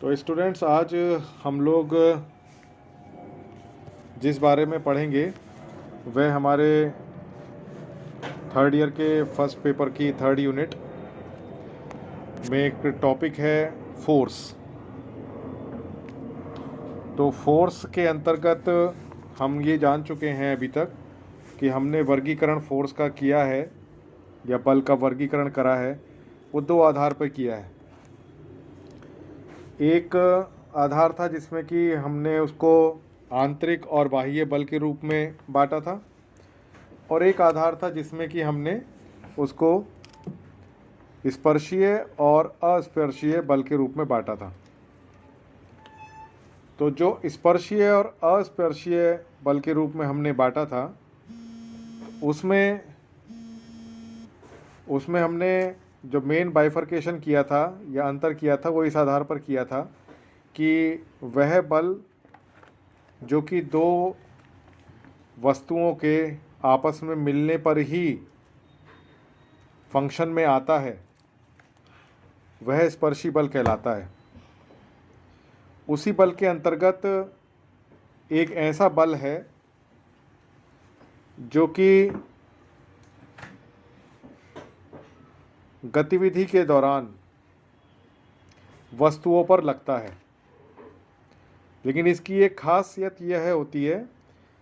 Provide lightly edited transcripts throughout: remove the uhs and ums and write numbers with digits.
तो स्टूडेंट्स, आज हम लोग जिस बारे में पढ़ेंगे वह हमारे थर्ड ईयर के फर्स्ट पेपर की थर्ड यूनिट में एक टॉपिक है फोर्स। तो फोर्स के अंतर्गत हम ये जान चुके हैं अभी तक कि हमने वर्गीकरण फोर्स का किया है या बल का वर्गीकरण करा है, वो दो आधार पर किया है। एक आधार था जिसमें कि हमने उसको आंतरिक और बाह्य बल के रूप में बांटा था, और एक आधार था जिसमें कि हमने उसको स्पर्शीय और अस्पर्शीय बल के रूप में बांटा था। तो जो स्पर्शीय और अस्पर्शीय बल के रूप में हमने बांटा था, उसमें हमने जो मेन बाइफर्केशन किया था या अंतर किया था, वो इस आधार पर किया था कि वह बल जो कि दो वस्तुओं के आपस में मिलने पर ही फंक्शन में आता है, वह स्पर्शी बल कहलाता है। उसी बल के अंतर्गत एक ऐसा बल है जो कि गतिविधि के दौरान वस्तुओं पर लगता है, लेकिन इसकी एक खासियत यह होती है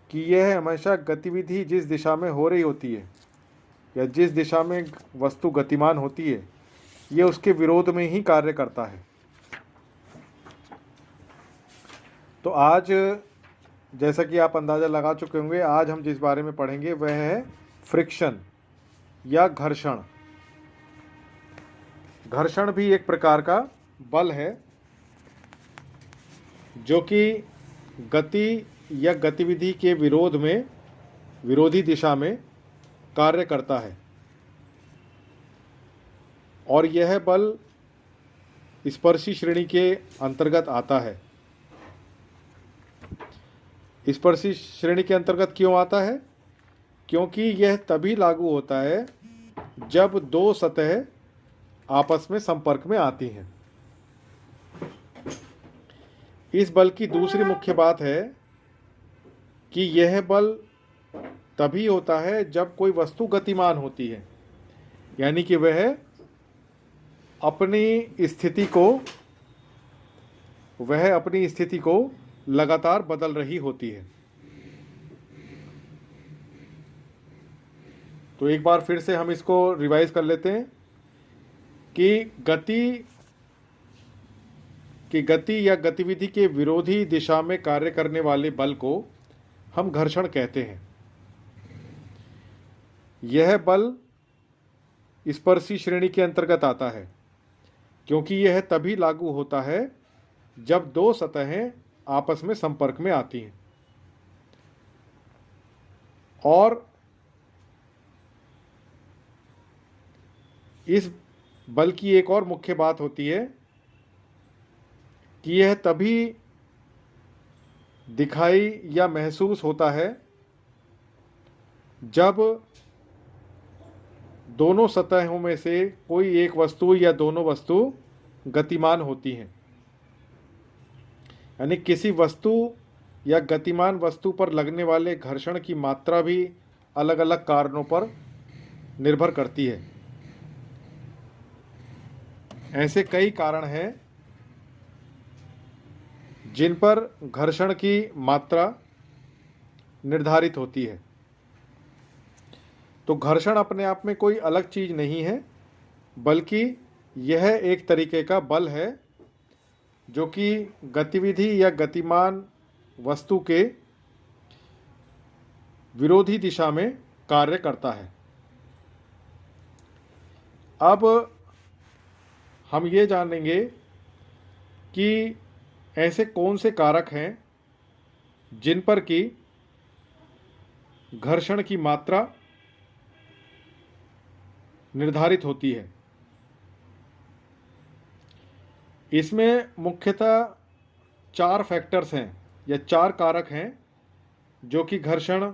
कि यह हमेशा गतिविधि जिस दिशा में हो रही होती है या जिस दिशा में वस्तु गतिमान होती है, यह उसके विरोध में ही कार्य करता है। तो आज जैसा कि आप अंदाज़ा लगा चुके होंगे, आज हम जिस बारे में पढ़ेंगे वह है फ्रिक्शन या घर्षण। घर्षण भी एक प्रकार का बल है जो कि गति या गतिविधि के विरोध में, विरोधी दिशा में कार्य करता है, और यह बल स्पर्शी श्रेणी के अंतर्गत आता है। स्पर्शी श्रेणी के अंतर्गत क्यों आता है? क्योंकि यह तभी लागू होता है जब दो सतह आपस में संपर्क में आती हैं। इस बल की दूसरी मुख्य बात है कि यह बल तभी होता है जब कोई वस्तु गतिमान होती है, यानी कि वह अपनी स्थिति को लगातार बदल रही होती है। तो एक बार फिर से हम इसको रिवाइज कर लेते हैं कि गति या गतिविधि के विरोधी दिशा में कार्य करने वाले बल को हम घर्षण कहते हैं। यह बल स्पर्शी श्रेणी के अंतर्गत आता है क्योंकि यह तभी लागू होता है जब दो सतहें आपस में संपर्क में आती हैं। और इस बल की एक और मुख्य बात होती है कि यह तभी दिखाई या महसूस होता है जब दोनों सतहों में से कोई एक वस्तु या दोनों वस्तु गतिमान होती हैं, यानी किसी वस्तु या गतिमान वस्तु पर लगने वाले घर्षण की मात्रा भी अलग अलग कारणों पर निर्भर करती है। ऐसे कई कारण हैं जिन पर घर्षण की मात्रा निर्धारित होती है। तो घर्षण अपने आप में कोई अलग चीज़ नहीं है, बल्कि यह एक तरीके का बल है जो कि गतिविधि या गतिमान वस्तु के विरोधी दिशा में कार्य करता है। अब हम ये जानेंगे कि ऐसे कौन से कारक हैं जिन पर कि घर्षण की मात्रा निर्धारित होती है। इसमें मुख्यतः 4 फैक्टर्स हैं या 4 कारक हैं जो कि घर्षण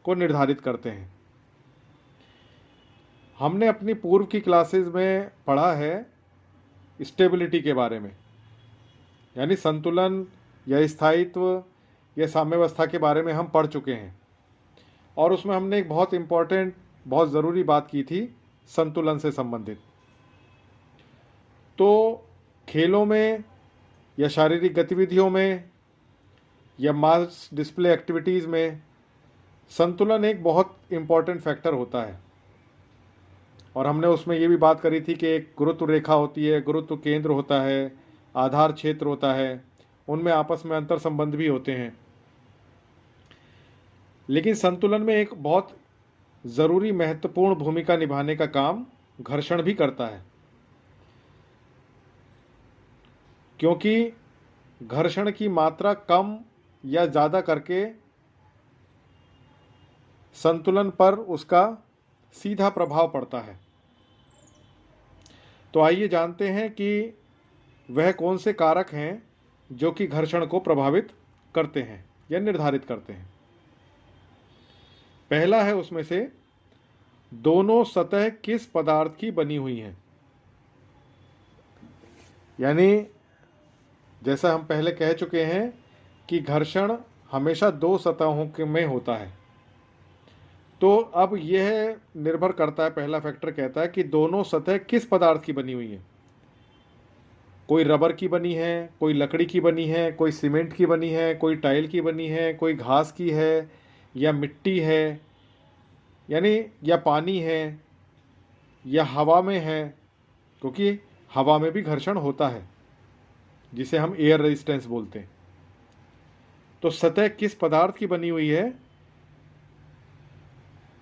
को निर्धारित करते हैं। हमने अपनी पूर्व की क्लासेस में पढ़ा है स्टेबिलिटी के बारे में। यानी संतुलन या स्थायित्व या साम्यावस्था के बारे में हम पढ़ चुके हैं, और उसमें हमने एक बहुत इम्पॉर्टेंट, बहुत ज़रूरी बात की थी संतुलन से संबंधित। तो खेलों में या शारीरिक गतिविधियों में या मास डिस्प्ले एक्टिविटीज़ में संतुलन एक बहुत इम्पॉर्टेंट फैक्टर होता है। और हमने उसमें ये भी बात करी थी कि एक गुरुत्व रेखा होती है, गुरुत्व केंद्र होता है, आधार क्षेत्र होता है, उनमें आपस में अंतर संबंध भी होते हैं। लेकिन संतुलन में एक बहुत ज़रूरी महत्वपूर्ण भूमिका निभाने का काम घर्षण भी करता है, क्योंकि घर्षण की मात्रा कम या ज़्यादा करके संतुलन पर उसका सीधा प्रभाव पड़ता है। तो आइए जानते हैं कि वह कौन से कारक हैं जो कि घर्षण को प्रभावित करते हैं या निर्धारित करते हैं। पहला है उसमें से दोनों सतह किस पदार्थ की बनी हुई हैं। यानी जैसा हम पहले कह चुके हैं कि घर्षण हमेशा दो सतहों में होता है। तो अब यह निर्भर करता है, पहला फैक्टर कहता है कि दोनों सतह किस पदार्थ की बनी हुई है। कोई रबर की बनी है, कोई लकड़ी की बनी है, कोई सीमेंट की बनी है, कोई टाइल की बनी है, कोई घास की है या मिट्टी है, यानी या पानी है या हवा में है, क्योंकि हवा में भी घर्षण होता है जिसे हम एयर रेजिस्टेंस बोलते हैं। तो सतह किस पदार्थ की बनी हुई है,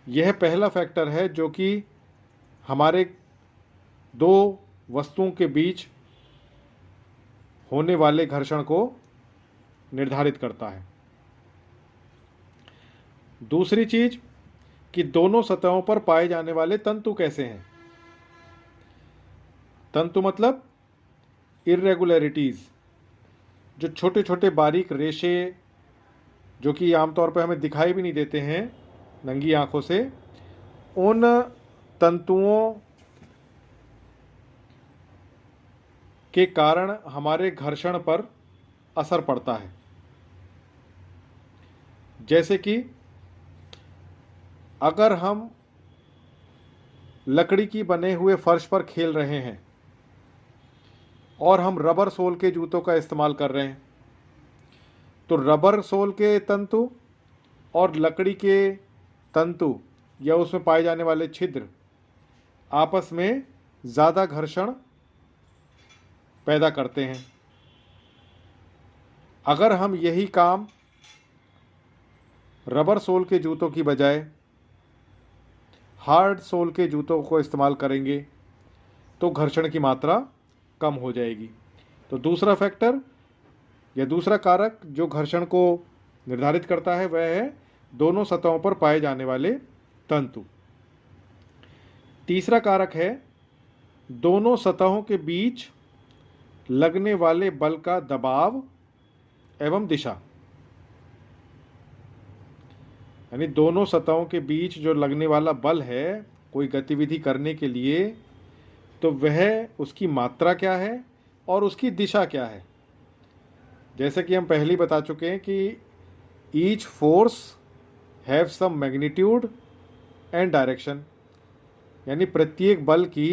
यह पहला फैक्टर है जो कि हमारे दो वस्तुओं के बीच होने वाले घर्षण को निर्धारित करता है। दूसरी चीज कि दोनों सतहों पर पाए जाने वाले तंतु कैसे हैं। तंतु मतलब इर्रेगुलरिटीज, जो छोटे छोटे बारीक रेशे जो कि आमतौर पर हमें दिखाई भी नहीं देते हैं नंगी आंखों से, उन तंतुओं के कारण हमारे घर्षण पर असर पड़ता है। जैसे कि अगर हम लकड़ी की बने हुए फर्श पर खेल रहे हैं और हम रबर सोल के जूतों का इस्तेमाल कर रहे हैं, तो रबर सोल के तंतु और लकड़ी के तंतु या उसमें पाए जाने वाले छिद्र आपस में ज़्यादा घर्षण पैदा करते हैं। अगर हम यही काम रबर सोल के जूतों की बजाय हार्ड सोल के जूतों को इस्तेमाल करेंगे तो घर्षण की मात्रा कम हो जाएगी। तो दूसरा फैक्टर या दूसरा कारक जो घर्षण को निर्धारित करता है वह है दोनों सतहों पर पाए जाने वाले तंतु। तीसरा कारक है दोनों सतहों के बीच लगने वाले बल का दबाव एवं दिशा। यानी दोनों सतहों के बीच जो लगने वाला बल है कोई गतिविधि करने के लिए, तो वह उसकी मात्रा क्या है और उसकी दिशा क्या है। जैसे कि हम पहले ही बता चुके हैं कि each force have some magnitude and direction, यानी प्रत्येक बल की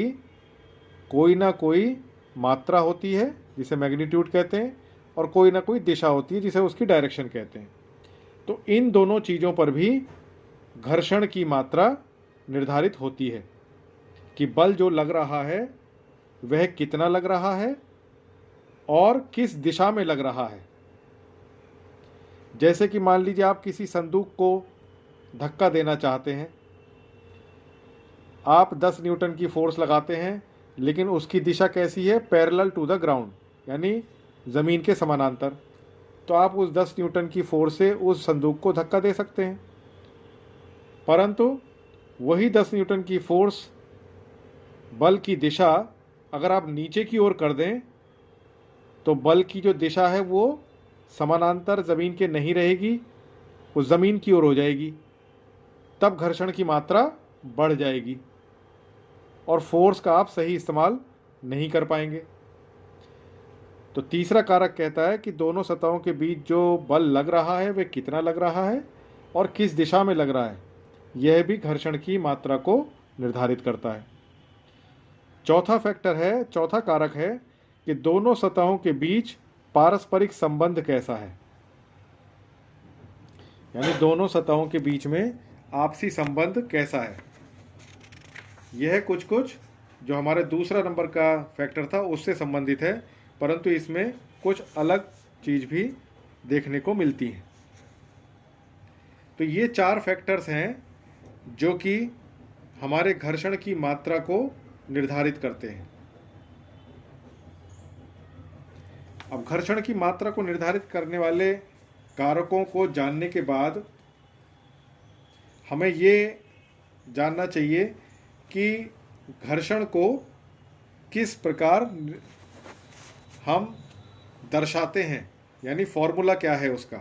कोई ना कोई मात्रा होती है जिसे मैग्नीट्यूड कहते हैं और कोई ना कोई दिशा होती है जिसे उसकी डायरेक्शन कहते हैं। तो इन दोनों चीज़ों पर भी घर्षण की मात्रा निर्धारित होती है कि बल जो लग रहा है वह कितना लग रहा है और किस दिशा में लग रहा है। जैसे कि मान लीजिए आप किसी संदूक को धक्का देना चाहते हैं, आप 10 न्यूटन की फोर्स लगाते हैं, लेकिन उसकी दिशा कैसी है, पैरेलल टू द ग्राउंड, यानी ज़मीन के समानांतर। तो आप उस 10 न्यूटन की फोर्स से उस संदूक को धक्का दे सकते हैं, परंतु वही 10 न्यूटन की फोर्स बल की दिशा अगर आप नीचे की ओर कर दें तो बल की जो दिशा है वो समानांतर ज़मीन के नहीं रहेगी, वो ज़मीन की ओर हो जाएगी। तब घर्षण की मात्रा बढ़ जाएगी और फोर्स का आप सही इस्तेमाल नहीं कर पाएंगे। तो तीसरा कारक कहता है कि दोनों सतहों के बीच जो बल लग रहा है वह कितना लग रहा है और किस दिशा में लग रहा है, यह भी घर्षण की मात्रा को निर्धारित करता है। चौथा कारक है कि दोनों सतहों के बीच पारस्परिक संबंध कैसा है, यानी दोनों सतहों के बीच में आपसी संबंध कैसा है। यह कुछ जो हमारे दूसरा नंबर का फैक्टर था उससे संबंधित है, परंतु इसमें कुछ अलग चीज भी देखने को मिलती है। तो ये 4 फैक्टर्स हैं जो कि हमारे घर्षण की मात्रा को निर्धारित करते हैं। अब घर्षण की मात्रा को निर्धारित करने वाले कारकों को जानने के बाद हमें ये जानना चाहिए कि घर्षण को किस प्रकार हम दर्शाते हैं, यानी फॉर्मूला क्या है उसका।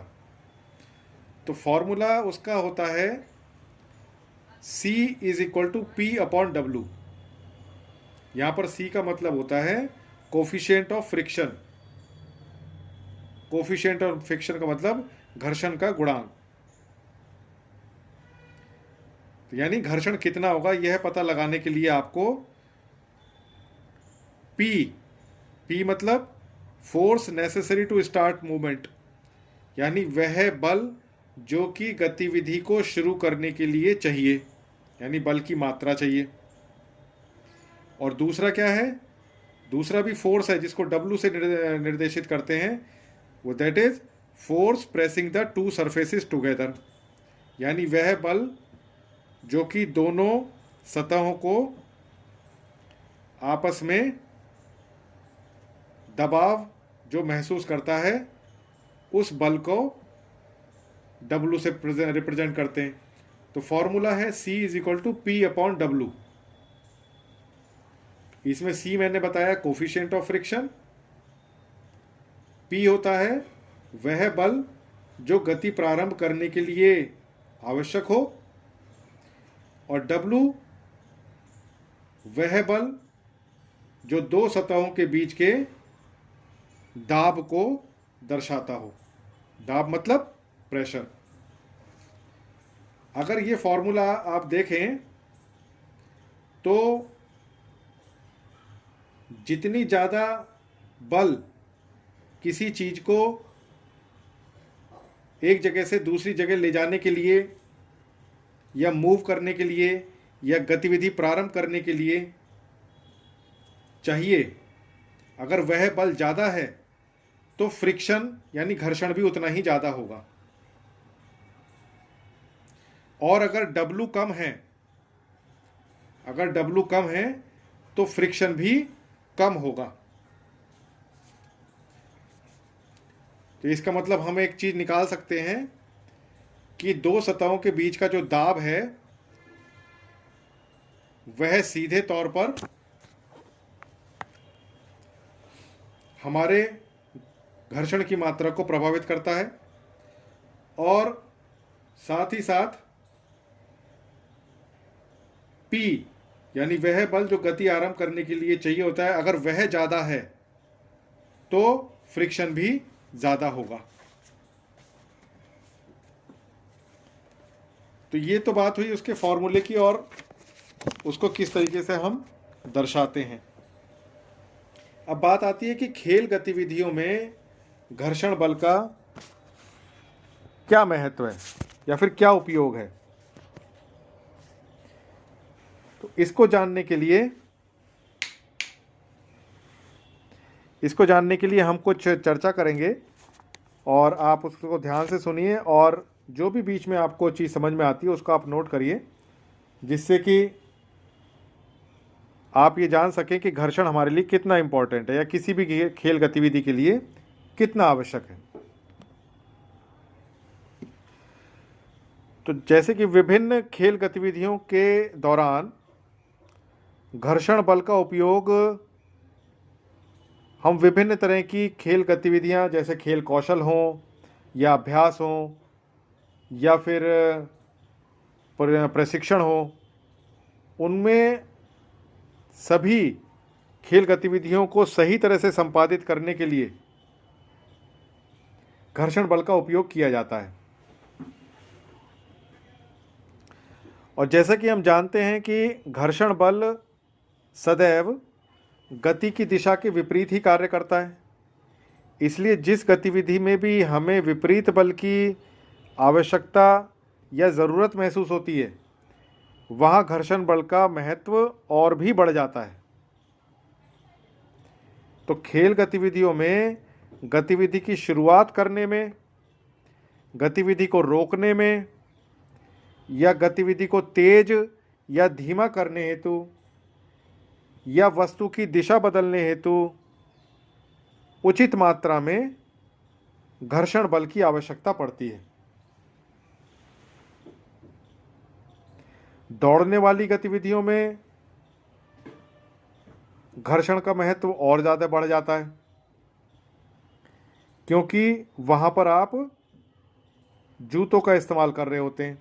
तो फॉर्मूला उसका होता है C = P/W। यहाँ पर C का मतलब होता है coefficient of friction. Coefficient of friction का मतलब घर्षण का गुणांक। तो यानी घर्षण कितना होगा यह पता लगाने के लिए आपको P मतलब force necessary to start movement, यानी वह बल जो कि गतिविधि को शुरू करने के लिए चाहिए, यानी बल की मात्रा चाहिए। और दूसरा क्या है, दूसरा भी फोर्स है जिसको W से निर्देशित करते हैं, वो that is force pressing the 2 surfaces together, यानी वह बल जो कि दोनों सतहों को आपस में दबाव जो महसूस करता है उस बल को W से रिप्रेजेंट करते हैं। तो फॉर्मूला है C = P/W। इसमें C मैंने बताया कोफिशिएंट ऑफ फ्रिक्शन, P होता है वह बल जो गति प्रारंभ करने के लिए आवश्यक हो, और W वह बल जो 2 सतहों के बीच के दाब को दर्शाता हो। दाब मतलब प्रेशर। अगर ये फॉर्मूला आप देखें तो जितनी ज़्यादा बल किसी चीज को एक जगह से दूसरी जगह ले जाने के लिए या मूव करने के लिए या गतिविधि प्रारंभ करने के लिए चाहिए, अगर वह बल ज़्यादा है तो फ्रिक्शन यानी घर्षण भी उतना ही ज़्यादा होगा। और अगर W कम है, तो फ्रिक्शन भी कम होगा। तो इसका मतलब हम एक चीज निकाल सकते हैं कि 2 सतहों के बीच का जो दाब है वह सीधे तौर पर हमारे घर्षण की मात्रा को प्रभावित करता है, और साथ ही साथ P यानी वह बल जो गति आरंभ करने के लिए चाहिए होता है, अगर वह ज़्यादा है तो फ्रिक्शन भी ज़्यादा होगा। तो ये तो बात हुई उसके फॉर्मूले की और उसको किस तरीके से हम दर्शाते हैं। अब बात आती है कि खेल गतिविधियों में घर्षण बल का क्या महत्व है या फिर क्या उपयोग है। तो इसको जानने के लिए हम कुछ चर्चा करेंगे और आप उसको ध्यान से सुनिए, और जो भी बीच में आपको चीज़ समझ में आती है उसको आप नोट करिए, जिससे कि आप ये जान सकें कि घर्षण हमारे लिए कितना इम्पोर्टेंट है या किसी भी खेल गतिविधि के लिए कितना आवश्यक है। तो जैसे कि विभिन्न खेल गतिविधियों के दौरान घर्षण बल का उपयोग हम विभिन्न तरह की खेल गतिविधियां जैसे खेल कौशल हों या अभ्यास हों या फिर प्रशिक्षण हो, उनमें सभी खेल गतिविधियों को सही तरह से संपादित करने के लिए घर्षण बल का उपयोग किया जाता है। और जैसा कि हम जानते हैं कि घर्षण बल सदैव गति की दिशा के विपरीत ही कार्य करता है, इसलिए जिस गतिविधि में भी हमें विपरीत बल की आवश्यकता या ज़रूरत महसूस होती है, वहाँ घर्षण बल का महत्व और भी बढ़ जाता है। तो खेल गतिविधियों में गतिविधि की शुरुआत करने में, गतिविधि को रोकने में या गतिविधि को तेज या धीमा करने हेतु या वस्तु की दिशा बदलने हेतु उचित मात्रा में घर्षण बल की आवश्यकता पड़ती है। दौड़ने वाली गतिविधियों में घर्षण का महत्व और ज़्यादा बढ़ जाता है, क्योंकि वहाँ पर आप जूतों का इस्तेमाल कर रहे होते हैं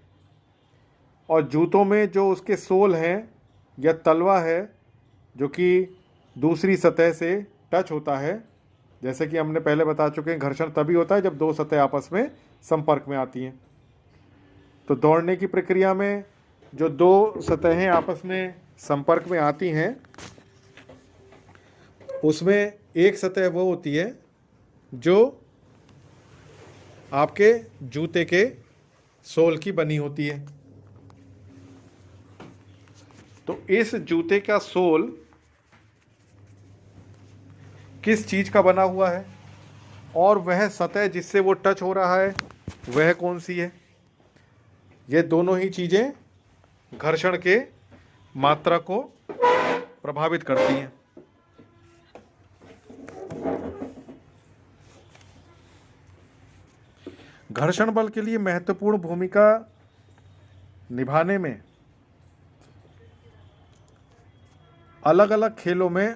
और जूतों में जो उसके सोल हैं या तलवा है जो कि दूसरी सतह से टच होता है, जैसे कि हमने पहले बता चुके हैं, घर्षण तभी होता है जब दो सतह आपस में संपर्क में आती हैं। तो दौड़ने की प्रक्रिया में जो दो सतहें आपस में संपर्क में आती हैं, उसमें एक सतह वो होती है जो आपके जूते के सोल की बनी होती है। तो इस जूते का सोल किस चीज़ का बना हुआ है और वह सतह जिससे वो टच हो रहा है वह कौन सी है, ये दोनों ही चीज़ें घर्षण के मात्रा को प्रभावित करती हैं। घर्षण बल के लिए महत्वपूर्ण भूमिका निभाने में अलग अलग खेलों में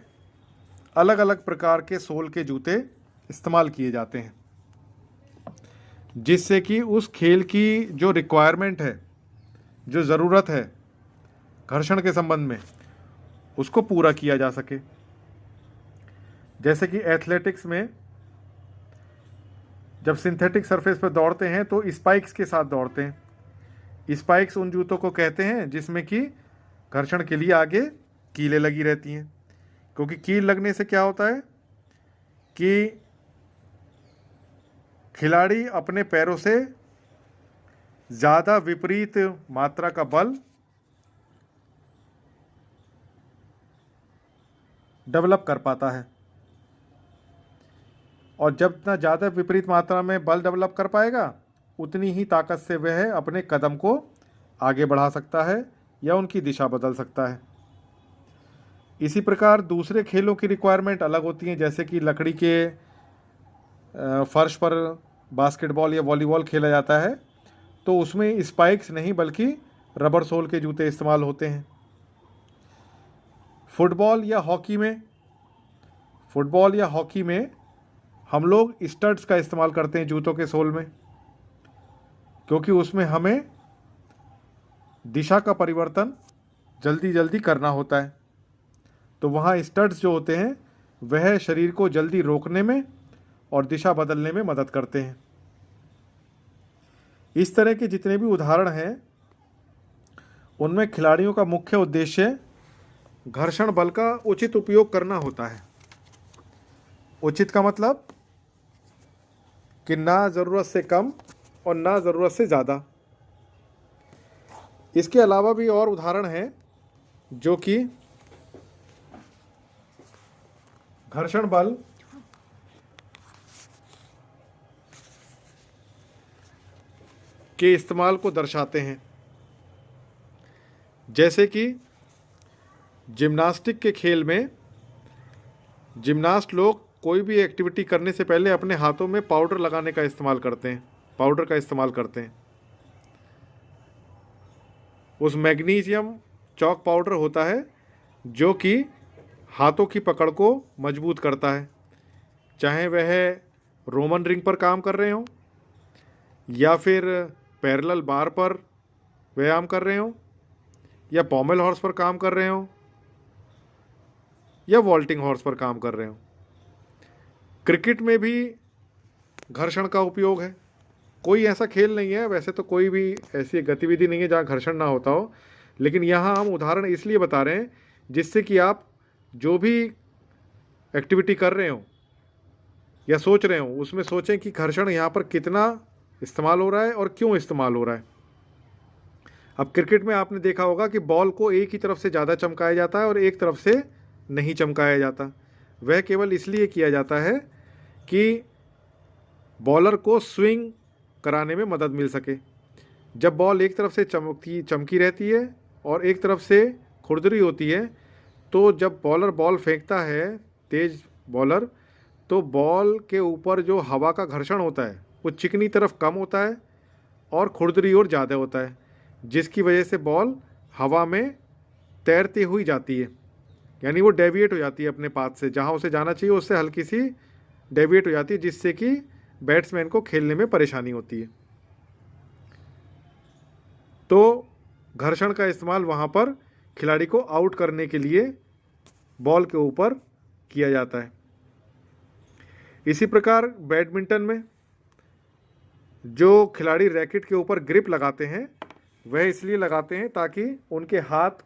अलग अलग प्रकार के सोल के जूते इस्तेमाल किए जाते हैं, जिससे कि उस खेल की जो रिक्वायरमेंट है, जो ज़रूरत है घर्षण के संबंध में, उसको पूरा किया जा सके। जैसे कि एथलेटिक्स में जब सिंथेटिक सरफेस पर दौड़ते हैं तो स्पाइक्स के साथ दौड़ते हैं। स्पाइक्स उन जूतों को कहते हैं जिसमें कि घर्षण के लिए आगे कीलें लगी रहती हैं, क्योंकि कील लगने से क्या होता है कि खिलाड़ी अपने पैरों से ज़्यादा विपरीत मात्रा का बल डेवलप कर पाता है, और जब इतना ज़्यादा विपरीत मात्रा में बल डेवलप कर पाएगा उतनी ही ताकत से वह अपने कदम को आगे बढ़ा सकता है या उनकी दिशा बदल सकता है। इसी प्रकार दूसरे खेलों की रिक्वायरमेंट अलग होती हैं, जैसे कि लकड़ी के फर्श पर बास्केटबॉल या वॉलीबॉल खेला जाता है, तो उसमें स्पाइक्स नहीं बल्कि रबर सोल के जूते इस्तेमाल होते हैं। फुटबॉल या हॉकी में हम लोग स्टड्स का इस्तेमाल करते हैं जूतों के सोल में, क्योंकि उसमें हमें दिशा का परिवर्तन जल्दी जल्दी करना होता है। तो वहाँ स्टड्स जो होते हैं वह शरीर को जल्दी रोकने में और दिशा बदलने में मदद करते हैं। इस तरह के जितने भी उदाहरण हैं उनमें खिलाड़ियों का मुख्य उद्देश्य घर्षण बल का उचित उपयोग करना होता है। उचित का मतलब कि ना ज़रूरत से कम और ना ज़रूरत से ज़्यादा। इसके अलावा भी और उदाहरण हैं जो कि घर्षण बल के इस्तेमाल को दर्शाते हैं। जैसे कि जिम्नास्टिक के खेल में जिम्नास्ट लोग कोई भी एक्टिविटी करने से पहले अपने हाथों में पाउडर लगाने का इस्तेमाल करते हैं, पाउडर का इस्तेमाल करते हैं। उस मैग्नीशियम चॉक पाउडर होता है जो कि हाथों की पकड़ को मजबूत करता है, चाहे वह रोमन रिंग पर काम कर रहे हों या फिर पैरेलल बार पर व्यायाम कर रहे हों या पॉमेल हॉर्स पर काम कर रहे हों या वॉल्टिंग हॉर्स पर काम कर रहे हों। क्रिकेट में भी घर्षण का उपयोग है। कोई ऐसा खेल नहीं है, वैसे तो कोई भी ऐसी गतिविधि नहीं है जहाँ घर्षण ना होता हो, लेकिन यहाँ हम उदाहरण इसलिए बता रहे हैं जिससे कि आप जो भी एक्टिविटी कर रहे हो या सोच रहे हो उसमें सोचें कि घर्षण यहाँ पर कितना इस्तेमाल हो रहा है और क्यों इस्तेमाल हो रहा है। अब क्रिकेट में आपने देखा होगा कि बॉल को एक ही तरफ से ज़्यादा चमकाया जाता है और एक तरफ से नहीं चमकाया जाता। वह केवल इसलिए किया जाता है कि बॉलर को स्विंग कराने में मदद मिल सके। जब बॉल एक तरफ से चमकी रहती है और एक तरफ से खुरदरी होती है, तो जब बॉलर बॉल फेंकता है, तेज बॉलर, तो बॉल के ऊपर जो हवा का घर्षण होता है वो चिकनी तरफ कम होता है और खुरदरी और ज़्यादा होता है, जिसकी वजह से बॉल हवा में तैरती हुई जाती है, यानी वो डेविएट हो जाती है अपने पाथ से, जहाँ उसे जाना चाहिए उससे हल्की सी डेविएट हो जाती है, जिससे कि बैट्समैन को खेलने में परेशानी होती है। तो घर्षण का इस्तेमाल वहाँ पर खिलाड़ी को आउट करने के लिए बॉल के ऊपर किया जाता है। इसी प्रकार बैडमिंटन में जो खिलाड़ी रैकेट के ऊपर ग्रिप लगाते हैं वह इसलिए लगाते हैं ताकि उनके हाथ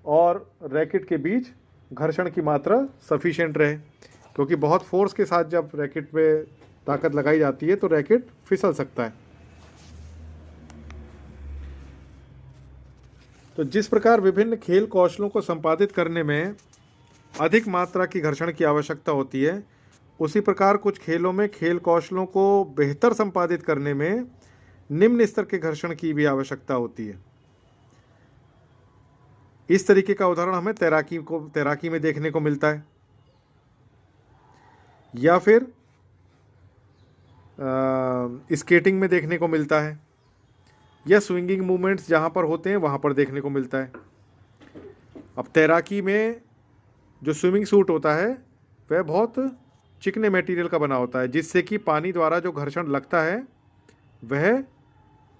और रैकेट के बीच घर्षण की मात्रा सफिशिएंट रहे, क्योंकि बहुत फोर्स के साथ जब रैकेट पे ताकत लगाई जाती है तो रैकेट फिसल सकता है। तो जिस प्रकार विभिन्न खेल कौशलों को संपादित करने में अधिक मात्रा की घर्षण की आवश्यकता होती है, उसी प्रकार कुछ खेलों में खेल कौशलों को बेहतर संपादित करने में निम्न स्तर के घर्षण की भी आवश्यकता होती है। इस तरीके का उदाहरण हमें तैराकी में देखने को मिलता है, या फिर स्केटिंग में देखने को मिलता है, या स्विंगिंग मूवमेंट्स जहाँ पर होते हैं वहाँ पर देखने को मिलता है। अब तैराकी में जो स्विमिंग सूट होता है वह बहुत चिकने मटेरियल का बना होता है, जिससे कि पानी द्वारा जो घर्षण लगता है वह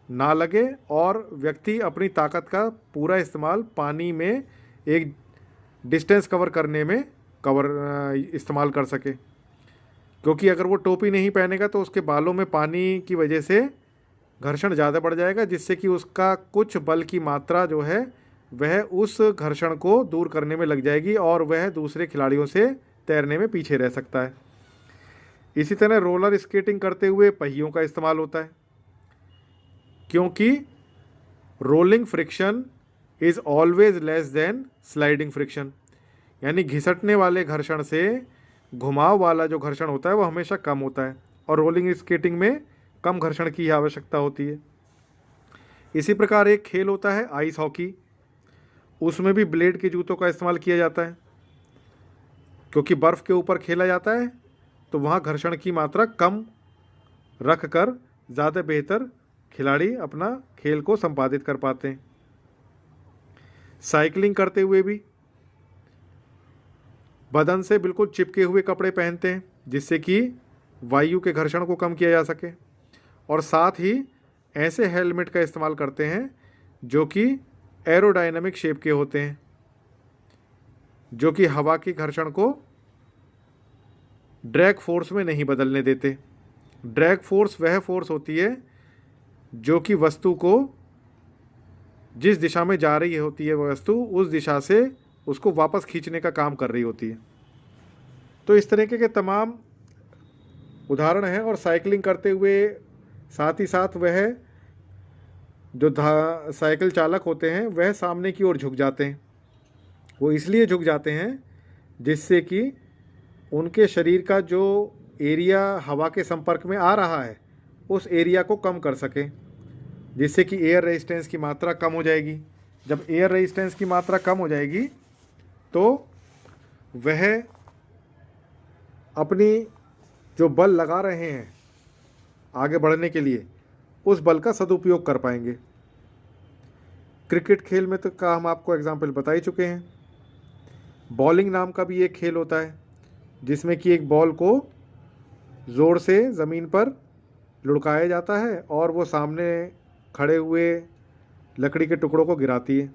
ना लगे और व्यक्ति अपनी ताकत का पूरा इस्तेमाल पानी में एक डिस्टेंस कवर करने में इस्तेमाल कर सके। क्योंकि अगर वो टोपी नहीं पहनेगा तो उसके बालों में पानी की वजह से घर्षण ज़्यादा बढ़ जाएगा, जिससे कि उसका कुछ बल की मात्रा जो है वह उस घर्षण को दूर करने में लग जाएगी और वह दूसरे खिलाड़ियों से तैरने में पीछे रह सकता है। इसी तरह रोलर स्केटिंग करते हुए पहियों का इस्तेमाल होता है, क्योंकि rolling friction is always less than sliding friction, यानी घिसटने वाले घर्षण से घुमाव वाला जो घर्षण होता है वो हमेशा कम होता है, और रोलिंग स्केटिंग में कम घर्षण की आवश्यकता होती है। इसी प्रकार एक खेल होता है आइस हॉकी, उसमें भी ब्लेड के जूतों का इस्तेमाल किया जाता है, क्योंकि बर्फ़ के ऊपर खेला जाता है तो वहाँ घर्षण की मात्रा कम रख कर ज़्यादा बेहतर खिलाड़ी अपना खेल को संपादित कर पाते हैं। साइकिलिंग करते हुए भी बदन से बिल्कुल चिपके हुए कपड़े पहनते हैं, जिससे कि वायु के घर्षण को कम किया जा सके, और साथ ही ऐसे हेलमेट का इस्तेमाल करते हैं जो कि एरोडायनामिक शेप के होते हैं, जो कि हवा की घर्षण को ड्रैग फोर्स में नहीं बदलने देते। ड्रैग फोर्स वह फोर्स होती है जो कि वस्तु को जिस दिशा में जा रही होती है वह वस्तु उस दिशा से उसको वापस खींचने का काम कर रही होती है। तो इस तरीके के तमाम उदाहरण हैं। और साइकिलिंग करते हुए साथ ही साथ वह जो साइकिल चालक होते हैं वह सामने की ओर झुक जाते हैं। वो इसलिए झुक जाते हैं जिससे कि उनके शरीर का जो एरिया हवा के संपर्क में आ रहा है उस एरिया को कम कर सकें, जिससे कि एयर रेजिस्टेंस की मात्रा कम हो जाएगी। जब एयर रेजिस्टेंस की मात्रा कम हो जाएगी तो वह अपनी जो बल लगा रहे हैं आगे बढ़ने के लिए उस बल का सदुपयोग कर पाएंगे। क्रिकेट खेल में तो का हम आपको एग्जाम्पल बता ही चुके हैं। बॉलिंग नाम का भी एक खेल होता है जिसमें कि एक बॉल को ज़ोर से ज़मीन पर लुढ़काया जाता है और वो सामने खड़े हुए लकड़ी के टुकड़ों को गिराती है।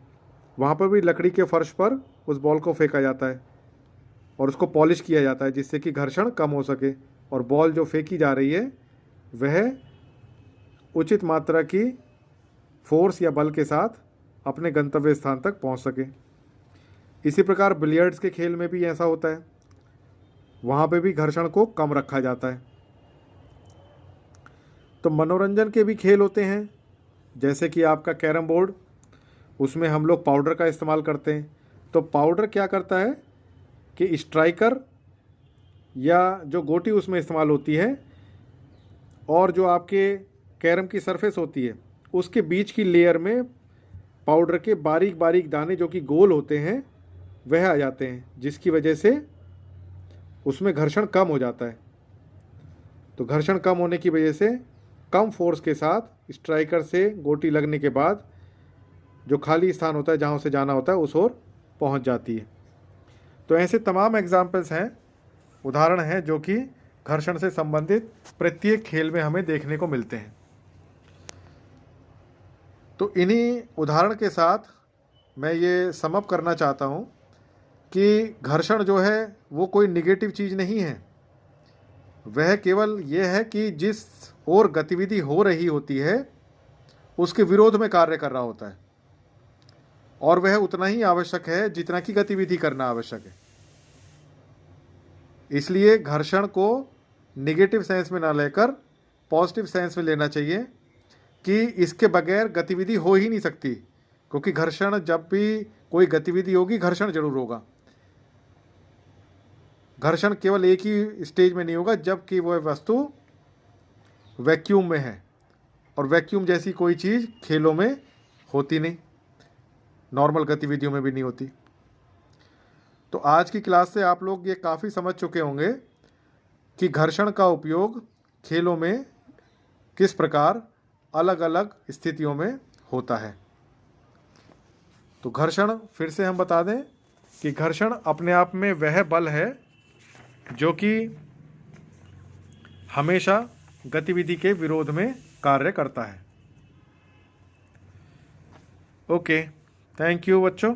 वहाँ पर भी लकड़ी के फर्श पर उस बॉल को फेंका जाता है और उसको पॉलिश किया जाता है जिससे कि घर्षण कम हो सके और बॉल जो फेंकी जा रही है वह उचित मात्रा की फोर्स या बल के साथ अपने गंतव्य स्थान तक पहुंच सके। इसी प्रकार बिलियर्ड्स के खेल में भी ऐसा होता है, वहाँ पे भी घर्षण को कम रखा जाता है। तो मनोरंजन के भी खेल होते हैं, जैसे कि आपका कैरम बोर्ड, उसमें हम लोग पाउडर का इस्तेमाल करते हैं। तो पाउडर क्या करता है कि स्ट्राइकर या जो गोटी उसमें इस्तेमाल होती है और जो आपके कैरम की सरफेस होती है उसके बीच की लेयर में पाउडर के बारीक बारीक दाने जो कि गोल होते हैं वह आ जाते हैं, जिसकी वजह से उसमें घर्षण कम हो जाता है। तो घर्षण कम होने की वजह से कम फोर्स के साथ स्ट्राइकर से गोटी लगने के बाद जो खाली स्थान होता है जहाँ उसे जाना होता है उस ओर पहुँच जाती है। तो ऐसे तमाम एग्जाम्पल्स हैं, उदाहरण हैं जो कि घर्षण से संबंधित प्रत्येक खेल में हमें देखने को मिलते हैं। तो इन्हीं उदाहरण के साथ मैं ये समअप करना चाहता हूँ कि घर्षण जो है वो कोई निगेटिव चीज़ नहीं है, वह केवल ये है कि जिस ओर गतिविधि हो रही होती है उसके विरोध में कार्य कर रहा होता है, और वह उतना ही आवश्यक है जितना कि गतिविधि करना आवश्यक है। इसलिए घर्षण को निगेटिव सेंस में ना लेकर पॉजिटिव सेंस में लेना चाहिए कि इसके बगैर गतिविधि हो ही नहीं सकती, क्योंकि घर्षण, जब भी कोई गतिविधि होगी घर्षण जरूर होगा। घर्षण केवल एक ही स्टेज में नहीं होगा जबकि वह वस्तु वैक्यूम में है, और वैक्यूम जैसी कोई चीज़ खेलों में होती नहीं, नॉर्मल गतिविधियों में भी नहीं होती। तो आज की क्लास से आप लोग ये काफ़ी समझ चुके होंगे कि घर्षण का उपयोग खेलों में किस प्रकार अलग अलग स्थितियों में होता है। तो घर्षण फिर से हम बता दें कि घर्षण अपने आप में वह बल है जो कि हमेशा गतिविधि के विरोध में कार्य करता है। ओके, थैंक यू बच्चों।